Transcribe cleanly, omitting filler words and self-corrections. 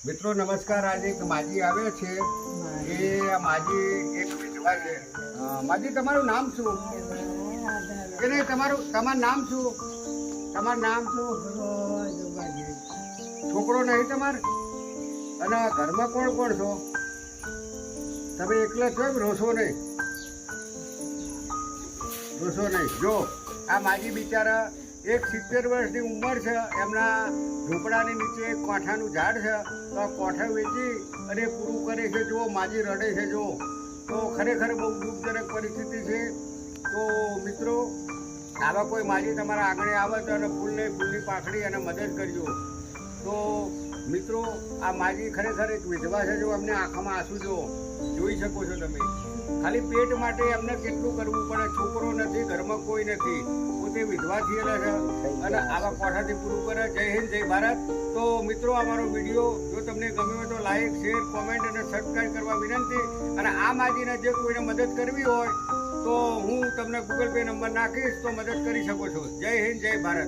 મિત્રો નમસ્કાર. આજે એક માજી આવ્યા છે. એ આ માજી એક વિધવા છે. માજી, તમારું નામ શું? કે નહીં, તમારું નામ શું? તમારું નામ છોકરો નહીં તમારે? અને ઘરમાં કોણ કોણ છો? તમે એકલા છો? રોશો નહીં? રોશો નહીં. જો આ માજી બિચારા 70 વર્ષની ઉંમર છે. એમના ઝૂંપડાની નીચે એક કોઠાનું ઝાડ છે. તો આ કોઠા વેચી અને પૂરું કરે છે. જો માજી રડે છે. જો તો ખરેખર બહુ દુઃખજનક પરિસ્થિતિ છે. તો મિત્રો, આવા કોઈ માજી તમારા આંગણે આવે તો અને ફૂલની પાંખડી અને મદદ કરજો. તો મિત્રો, આ માજી ખરેખર એક વિધવા છે. જો એમને આંખોમાં આંસુ જોઈ શકો છો તમે. ખાલી પેટ માટે એમને કેટલું કરવું પડે. છોકરો નથી, ઘરમાં કોઈ નથી, પોતે વિધવા થયેલા છે અને આવા કોઠાથી પૂરું કરે. જય હિન્દ, જય ભારત. તો મિત્રો, અમારો વિડીયો જો તમને ગમ્યો હોય તો લાઈક, શેર, કોમેન્ટ અને સબસ્ક્રાઈબ કરવા વિનંતી. અને આ માજીને જે કોઈને મદદ કરવી હોય તો હું તમને ગૂગલ પે નંબર નાખીશ, તો મદદ કરી શકો છો. જય હિન્દ, જય ભારત.